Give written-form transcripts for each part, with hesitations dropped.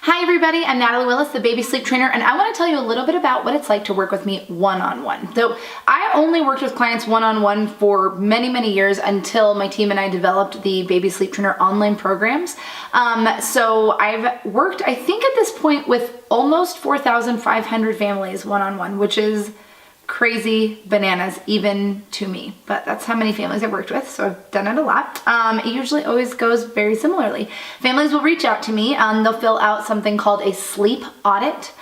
Hi everybody, I'm Natalie Willis, the baby sleep trainer, and I want to tell you a little bit about what it's like to work with me one-on-one. So I only worked with clients one-on-one for many years until my team and I developed the baby sleep trainer online programs. So I've worked, I think at this point, with almost 4,500 families one-on-one, which is crazy bananas even to me, but that's how many families I've worked with, so I've done it a lot. It usually always goes very similarly. Families will reach out to me, they'll fill out something called a sleep audit.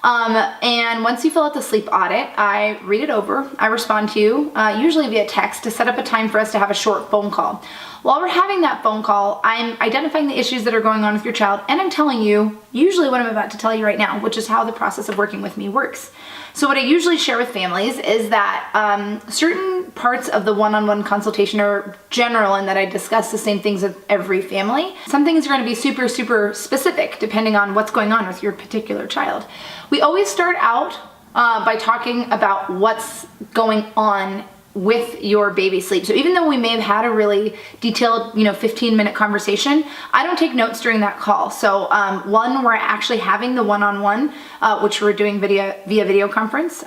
And once you fill out the sleep audit, I read it over, I respond to you, usually via text, to set up a time for us to have a short phone call. While we're having that phone call, I'm identifying the issues that are going on with your child, and I'm telling you usually what I'm about to tell you right now, which is how the process of working with me works. So what I usually share with families is that certain parts of the one-on-one consultation are general in that I discuss the same things with every family. Some things are going to be super specific depending on what's going on with your particular child. We always start out by talking about what's going on with your baby sleep. So even though we may have had a really detailed, 15-minute conversation, I don't take notes during that call. So one, we're actually having the one-on-one, which we're doing via video conference.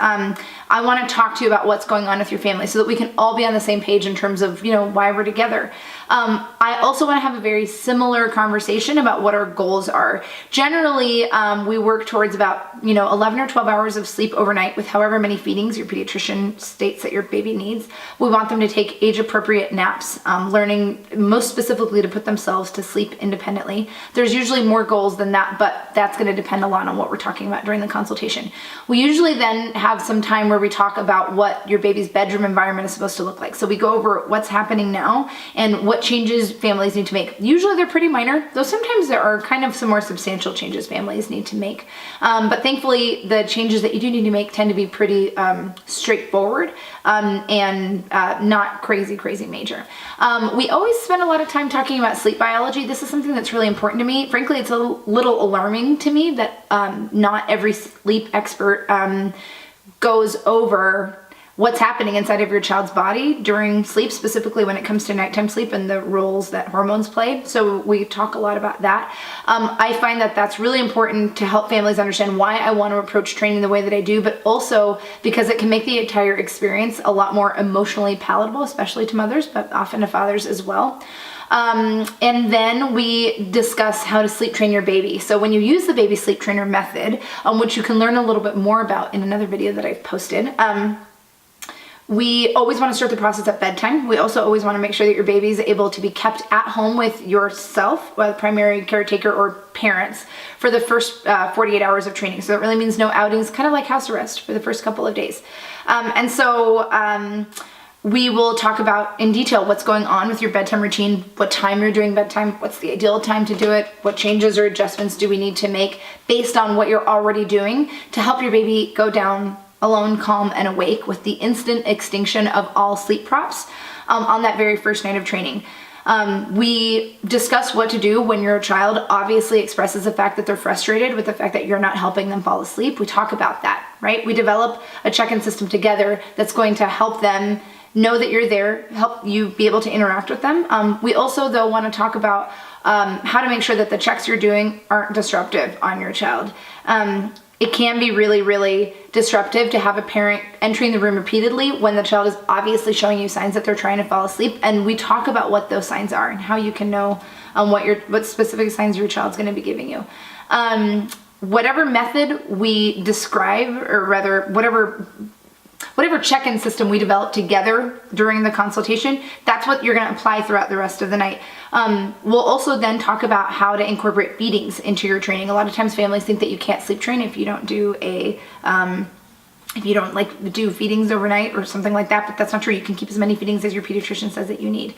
I want to talk to you about what's going on with your family so that we can all be on the same page in terms of, why we're together. I also want to have a very similar conversation about what our goals are. Generally, we work towards about, 11 or 12 hours of sleep overnight with however many feedings your pediatrician states that your baby needs. We want them to take age-appropriate naps, learning most specifically to put themselves to sleep independently. There's usually more goals than that, but that's going to depend a lot on what we're talking about during the consultation. We usually then have some time where we talk about what your baby's bedroom environment is supposed to look like. So we go over what's happening now and what changes families need to make. Usually they're pretty minor, though sometimes there are kind of some more substantial changes families need to make. But thankfully, the changes that you do need to make tend to be pretty straightforward and not crazy major. We always spend a lot of time talking about sleep biology. This is something that's really important to me. Frankly, it's a little alarming to me that not every sleep expert goes over what's happening inside of your child's body during sleep, specifically when it comes to nighttime sleep and the roles that hormones play. So we talk a lot about that. I find that that's really important to help families understand why I want to approach training the way that I do, but also because it can make the entire experience a lot more emotionally palatable, especially to mothers, but often to fathers as well. And then we discuss how to sleep train your baby. So when you use the baby sleep trainer method, which you can learn a little bit more about in another video that I've posted, we always want to start the process at bedtime. We also always want to make sure that your baby is able to be kept at home with yourself, the primary caretaker or parents, for the first 48 hours of training. So that really means no outings, kind of like house arrest for the first couple of days. We will talk about in detail what's going on with your bedtime routine, what time you're doing bedtime, what's the ideal time to do it, what changes or adjustments do we need to make based on what you're already doing to help your baby go down alone, calm, and awake with the instant extinction of all sleep props on that very first night of training. We discuss what to do when your child obviously expresses the fact that they're frustrated with the fact that you're not helping them fall asleep. We talk about that, right? We develop a check-in system together that's going to help them know that you're there, help you be able to interact with them. We also, though, want to talk about how to make sure that the checks you're doing aren't disruptive on your child. It can be really disruptive to have a parent entering the room repeatedly when the child is obviously showing you signs that they're trying to fall asleep. And we talk about what those signs are and how you can know what specific signs your child's going to be giving you. Whatever method we describe, or rather whatever check-in system we develop together during the consultation, that's what you're going to apply throughout the rest of the night. We'll also then talk about how to incorporate feedings into your training. A lot of times families think that you can't sleep train if you don't do do feedings overnight or something like that, but that's not true. You can keep as many feedings as your pediatrician says that you need.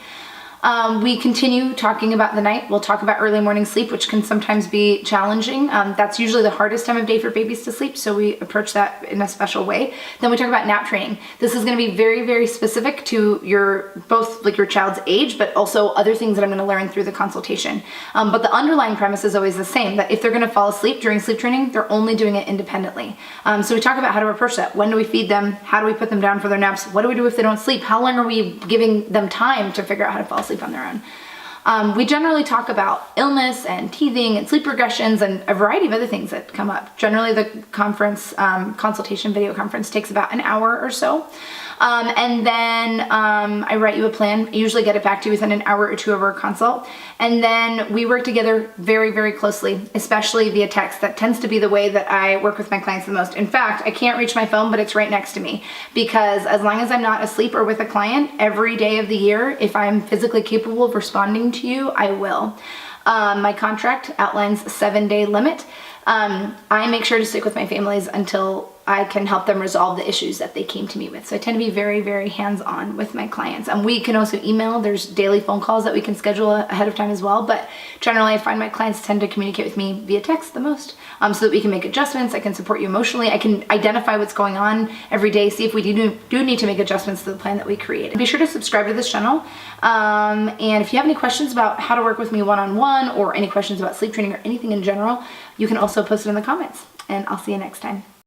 We continue talking about the night. We'll talk about early morning sleep, which can sometimes be challenging. That's usually the hardest time of day for babies to sleep, so we approach that in a special way. Then we talk about nap training. This is going to be very specific to both your child's age, but also other things that I'm going to learn through the consultation. But the underlying premise is always the same, that if they're going to fall asleep during sleep training, they're only doing it independently. So we talk about how to approach that. When do we feed them? How do we put them down for their naps? What do we do if they don't sleep? How long are we giving them time to figure out how to fall asleep on their own? We generally talk about illness and teething and sleep regressions and a variety of other things that come up. Generally, the conference, consultation video conference takes about an hour or so. And then I write you a plan. I usually get it back to you within an hour or two of our consult. And then we work together very, very closely, especially via text. That tends to be the way that I work with my clients the most. In fact, I can't reach my phone, but it's right next to me, because as long as I'm not asleep or with a client, every day of the year, if I'm physically capable of responding to you, I will. My contract outlines a 7-day limit. I make sure to stick with my families until I can help them resolve the issues that they came to me with. So I tend to be very, very hands-on with my clients. And we can also email. There's daily phone calls that we can schedule ahead of time as well. But generally, I find my clients tend to communicate with me via text the most, so that we can make adjustments. I can support you emotionally. I can identify what's going on every day, see if we do need to make adjustments to the plan that we created. Be sure to subscribe to this channel. And if you have any questions about how to work with me one-on-one, or any questions about sleep training or anything in general, you can also post it in the comments. And I'll see you next time.